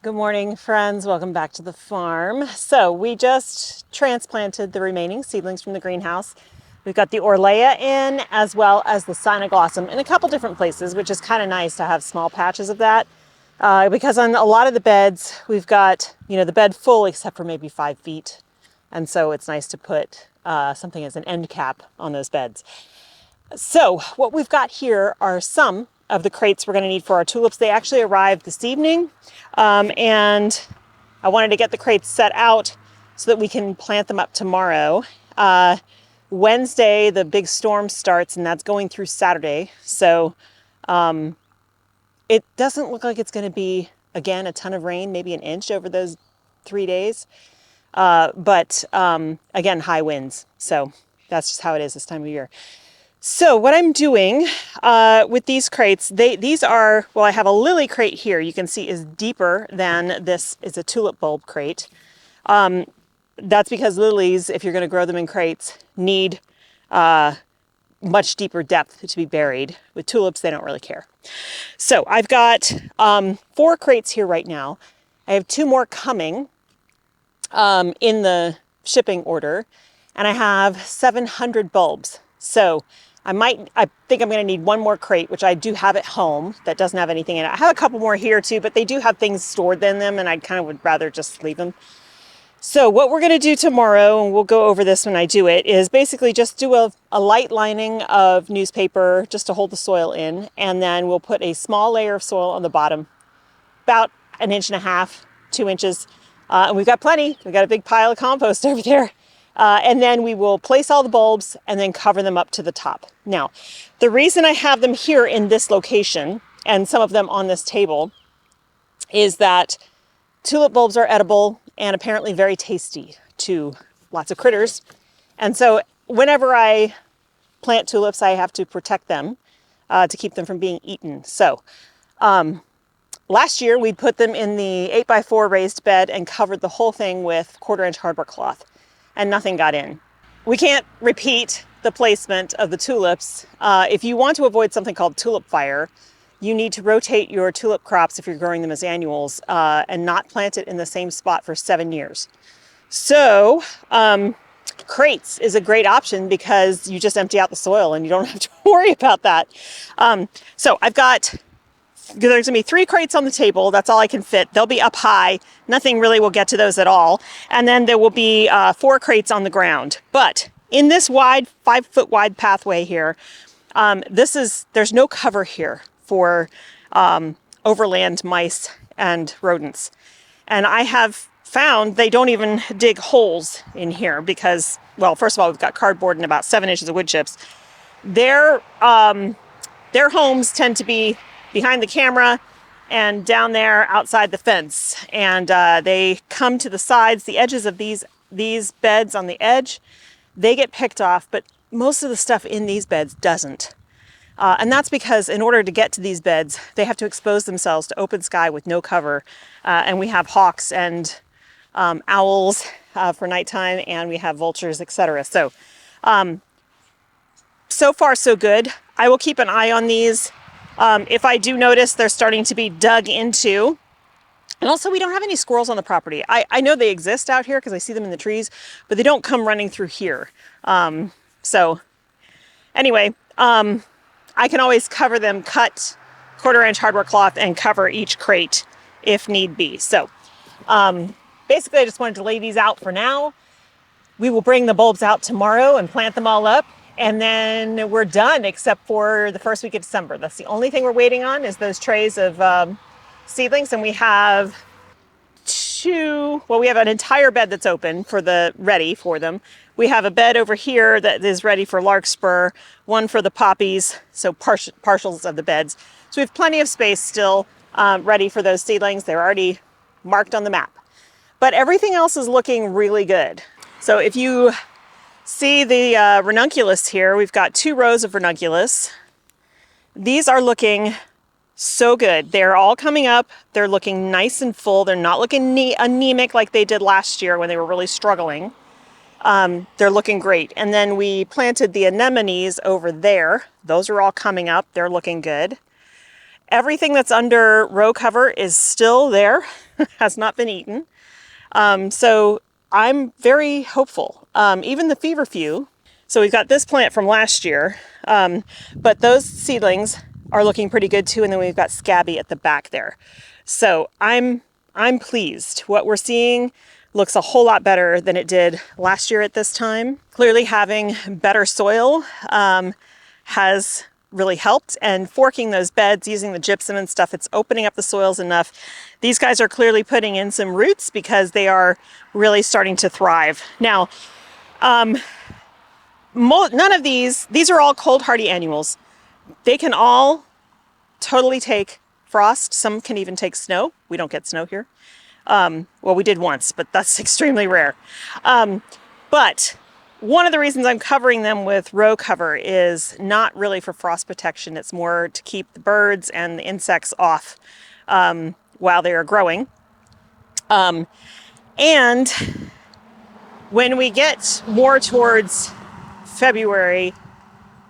Good morning, friends. Welcome back to the farm. So we just transplanted the remaining seedlings from the greenhouse. We've got the Orlea in as well as the Sinoglossum in a couple different places, which is kind of nice to have small patches of that. Because on a lot of the beds, we've got, the bed full except for maybe 5 feet. And so it's nice to put something as an end cap on those beds. So what we've got here are some of the crates we're going to need for our tulips. They actually arrived this evening, and I wanted to get the crates set out so that we can plant them up tomorrow. Wednesday, the big storm starts, and that's going through Saturday. So it doesn't look like it's going to be, again, a ton of rain, maybe an inch over those 3 days. But again, high winds. So that's just how it is this time of year. So what I'm doing with these crates, these are, well, I have a lily crate here, you can see is deeper than this is a tulip bulb crate. That's because lilies, if you're going to grow them in crates, need much deeper depth to be buried. With tulips, they don't really care. So I've got 4 crates here right now. I have 2 more coming in the shipping order, and I have 700 bulbs. So I think I'm going to need 1 more crate, which I do have at home that doesn't have anything in it. I have a couple more here too, but they do have things stored in them, and I kind of would rather just leave them. So what we're going to do tomorrow, and we'll go over this when I do it, is basically just do a light lining of newspaper just to hold the soil in, and then we'll put a small layer of soil on the bottom, about 1.5 inches, 2 inches. And we've got plenty. We've got a big pile of compost over there. And then we will place all the bulbs and then cover them up to the top. Now, the reason I have them here in this location and some of them on this table is that tulip bulbs are edible and apparently very tasty to lots of critters. And so whenever I plant tulips, I have to protect them to keep them from being eaten. So last year we put them in the 8x4 raised bed and covered the whole thing with 1/4 inch hardware cloth, and nothing got in. We can't repeat the placement of the tulips. If you want to avoid something called tulip fire, you need to rotate your tulip crops if you're growing them as annuals and not plant it in the same spot for 7 years. So crates is a great option because you just empty out the soil and you don't have to worry about that. So there's going to be 3 crates on the table. That's all I can fit. They'll be up high. Nothing really will get to those at all. And then there will be 4 crates on the ground. But in this wide, 5-foot wide pathway here, there's no cover here for overland mice and rodents. And I have found they don't even dig holes in here because, well, first of all, we've got cardboard and about 7 inches of wood chips. Their homes tend to be behind the camera and down there outside the fence. And they come to the sides, the edges of these beds on the edge, they get picked off, but most of the stuff in these beds doesn't. And that's because in order to get to these beds, they have to expose themselves to open sky with no cover. And we have hawks and owls for nighttime, and we have vultures, etc. So, so far so good. I will keep an eye on these. If I do notice they're starting to be dug into, and also we don't have any squirrels on the property. I know they exist out here because I see them in the trees, but they don't come running through here. So anyway, I can always cover them, cut 1/4 inch hardware cloth and cover each crate if need be. So basically I just wanted to lay these out for now. We will bring the bulbs out tomorrow and plant them all up. And then we're done except for the first week of December. That's the only thing we're waiting on is those trays of seedlings. And we have we have an entire bed that's open ready for them. We have a bed over here that is ready for larkspur, one for the poppies, so partials of the beds. So we have plenty of space still ready for those seedlings. They're already marked on the map. But everything else is looking really good. So if you see the ranunculus here, we've got 2 rows of ranunculus. These are looking so good. They're all coming up. They're looking nice and full. They're not looking anemic like they did last year when they were really struggling. They're looking great. And then we planted the anemones over there. Those are all coming up. They're looking good. Everything that's under row cover is still there, has not been eaten. So I'm very hopeful. Even the feverfew. So we've got this plant from last year, but those seedlings are looking pretty good too. And then we've got scabby at the back there. So I'm pleased. What we're seeing looks a whole lot better than it did last year at this time. Clearly having better soil has really helped, and forking those beds using the gypsum and stuff, it's opening up the soils enough. These guys are clearly putting in some roots because they are really starting to thrive. Now, none of these are all cold hardy annuals. They can all totally take frost. Some can even take snow. We don't get snow here. Well, we did once, but that's extremely rare. But one of the reasons I'm covering them with row cover is not really for frost protection. It's more to keep the birds and the insects off while they are growing. And when we get more towards February,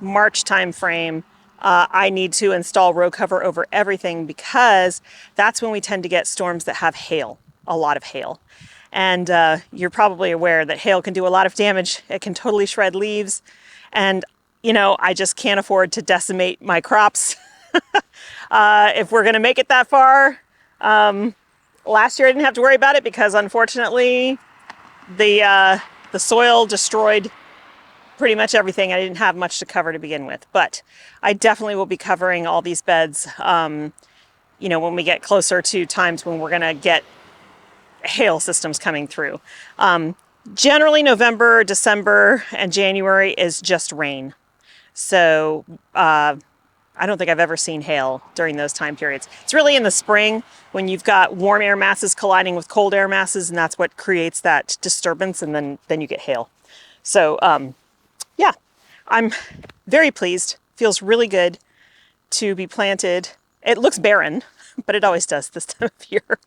March timeframe, I need to install row cover over everything because that's when we tend to get storms that have hail, a lot of hail. And you're probably aware that hail can do a lot of damage. It can totally shred leaves. And, I just can't afford to decimate my crops. If we're going to make it that far, last year I didn't have to worry about it because unfortunately the soil destroyed pretty much everything. I didn't have much to cover to begin with, but I definitely will be covering all these beds, when we get closer to times when we're going to get hail systems coming through. Generally, November, December, and January is just rain. So I don't think I've ever seen hail during those time periods. It's really in the spring when you've got warm air masses colliding with cold air masses, and that's what creates that disturbance, and then you get hail. So yeah, I'm very pleased. Feels really good to be planted. It looks barren, but it always does this time of year.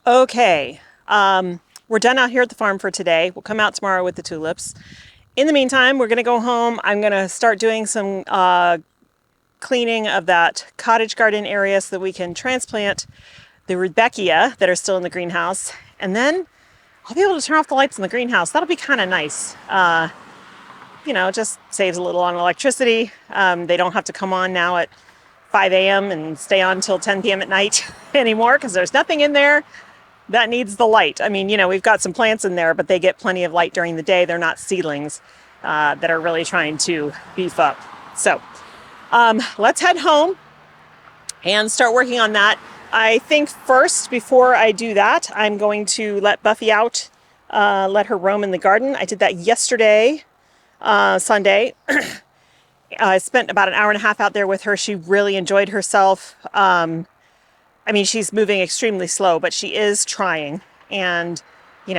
Okay, we're done out here at the farm for today. We'll come out tomorrow with the tulips. In the meantime, we're going to go home. I'm going to start doing some cleaning of that cottage garden area so that we can transplant the rudbeckia that are still in the greenhouse. And then I'll be able to turn off the lights in the greenhouse. That'll be kind of nice. Just saves a little on electricity. They don't have to come on now at 5 a.m. and stay on till 10 p.m. at night anymore because there's nothing in there that needs the light. I mean, we've got some plants in there, but they get plenty of light during the day. They're not seedlings that are really trying to beef up. So let's head home and start working on that. I think first, before I do that, I'm going to let Buffy out, let her roam in the garden. I did that yesterday, Sunday. I spent about an hour and a half out there with her. She really enjoyed herself. She's moving extremely slow, but she is trying. And,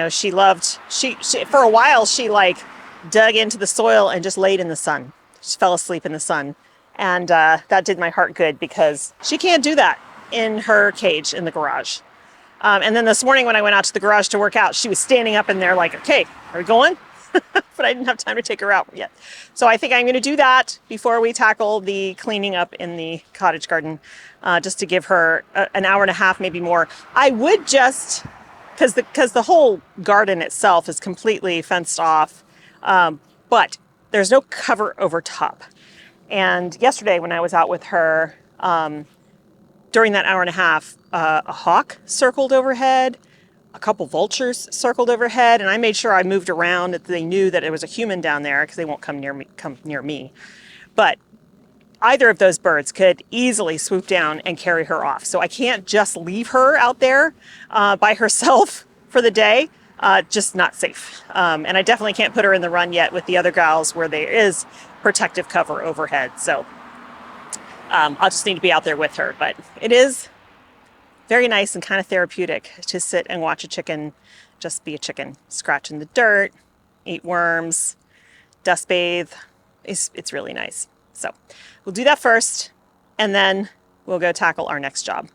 she loved, she for a while, she dug into the soil and just laid in the sun. She fell asleep in the sun. And that did my heart good because she can't do that in her cage in the garage. And then this morning when I went out to the garage to work out, she was standing up in there like, okay, are we going? But I didn't have time to take her out yet. So I think I'm going to do that before we tackle the cleaning up in the cottage garden, just to give her an hour and a half, maybe more. I would just, because the whole garden itself is completely fenced off, but there's no cover over top. And yesterday when I was out with her, during that hour and a half, a hawk circled overhead, a couple vultures circled overhead, and I made sure I moved around that they knew that there was a human down there because they won't come near me. But either of those birds could easily swoop down and carry her off. So I can't just leave her out there by herself for the day. Just not safe. And I definitely can't put her in the run yet with the other gals where there is protective cover overhead. So I'll just need to be out there with her. But it is very nice and kind of therapeutic to sit and watch a chicken just be a chicken, scratch in the dirt, eat worms, dust bathe. It's really nice. So we'll do that first, and then we'll go tackle our next job.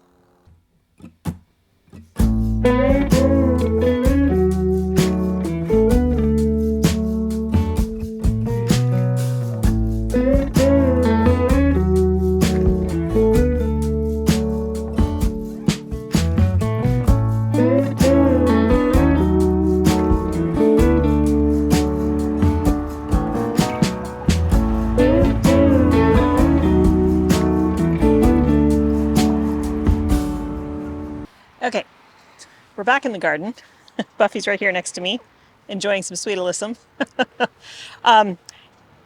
Okay, we're back in the garden. Buffy's right here next to me, enjoying some sweet alyssum. We're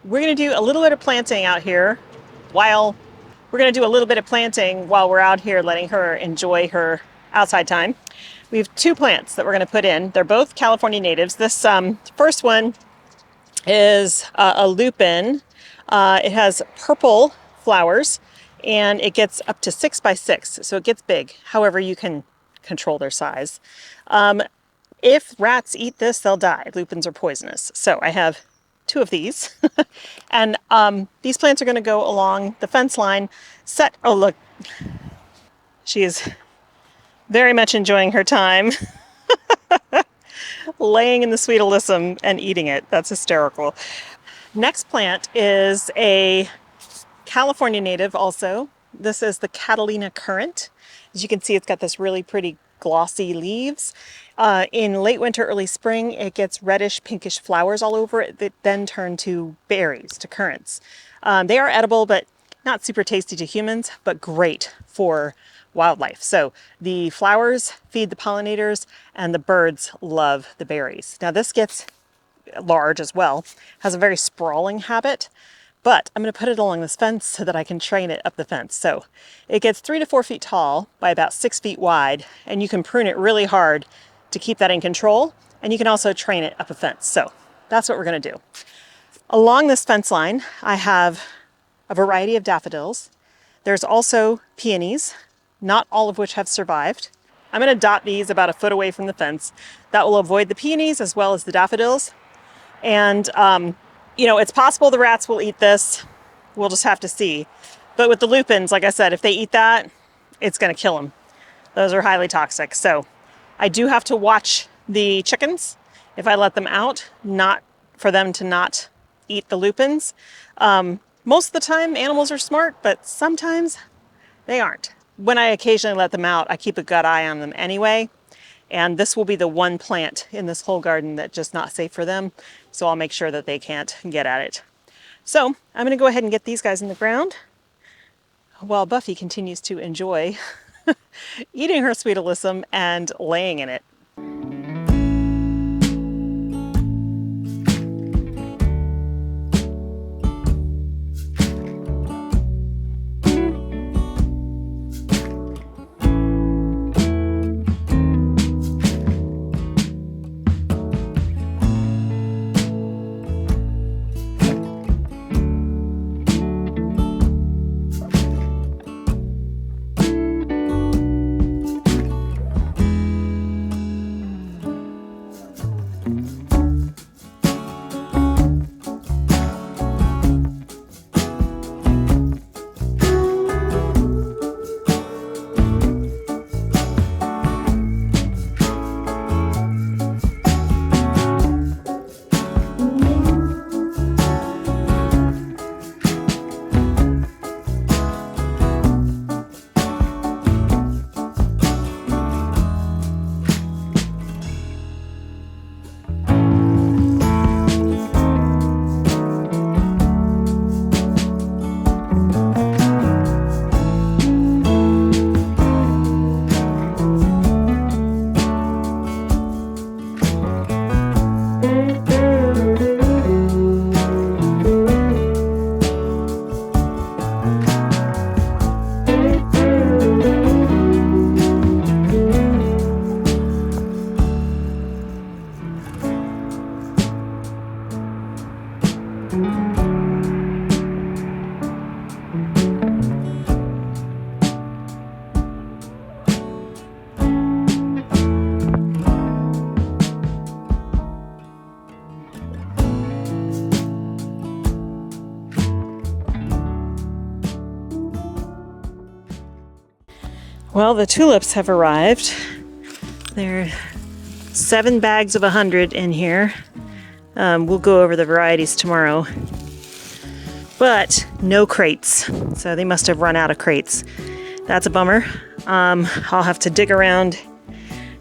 going to do a little bit of planting out here while we're out here letting her enjoy her outside time. We have two plants that we're going to put in. They're both California natives. This first one is a lupin. It has purple flowers and it gets up to 6 by 6, so it gets big. However, you can control their size. If rats eat this, they'll die. Lupins are poisonous. So I have two of these. And these plants are going to go along the fence line. Oh, look. She is very much enjoying her time. Laying in the sweet alyssum and eating it. That's hysterical. Next plant is a California native also. This is the Catalina currant. As you can see, it's got this really pretty glossy leaves. In late winter, early spring, it gets reddish, pinkish flowers all over it that then turn to berries, to currants. They are edible, but not super tasty to humans, but great for wildlife. So the flowers feed the pollinators and the birds love the berries. Now this gets large as well, has a very sprawling habit, but I'm going to put it along this fence so that I can train it up the fence. So it gets 3 to 4 feet tall by about 6 feet wide, and you can prune it really hard to keep that in control, and you can also train it up a fence. So that's what we're going to do. Along this fence line, I have a variety of daffodils. There's also peonies, not all of which have survived. I'm going to dot these about a foot away from the fence. That will avoid the peonies as well as the daffodils. And, you know, it's possible the rats will eat this. We'll just have to see. But with the lupins, like I said, if they eat that, it's going to kill them. Those are highly toxic. So I do have to watch the chickens if I let them out, not for them to not eat the lupins. Most of the time, animals are smart, but sometimes they aren't. When I occasionally let them out, I keep a good eye on them anyway. And this will be the one plant in this whole garden that's just not safe for them. So I'll make sure that they can't get at it. So I'm going to go ahead and get these guys in the ground while Buffy continues to enjoy eating her sweet alyssum and laying in it. Well, the tulips have arrived. There are 7 bags of 100 in here. We'll go over the varieties tomorrow. But no crates, so they must have run out of crates. That's a bummer. I'll have to dig around,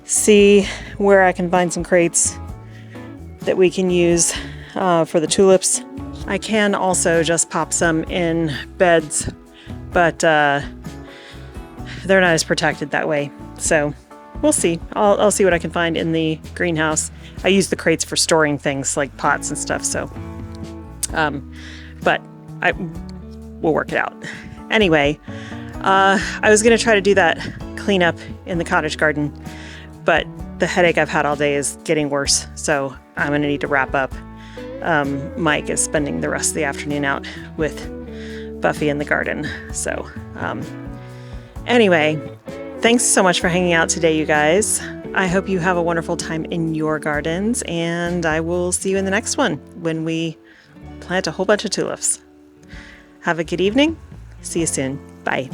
see where I can find some crates that we can use for the tulips. I can also just pop some in beds, but they're not as protected that way. So we'll see. I'll see what I can find in the greenhouse. I use the crates for storing things like pots and stuff, so but we'll work it out. Anyway, I was going to try to do that cleanup in the cottage garden, but the headache I've had all day is getting worse, so I'm going to need to wrap up. Mike is spending the rest of the afternoon out with Buffy in the garden. So anyway, thanks so much for hanging out today, you guys. I hope you have a wonderful time in your gardens, and I will see you in the next one when we plant a whole bunch of tulips. Have a good evening. See you soon. Bye.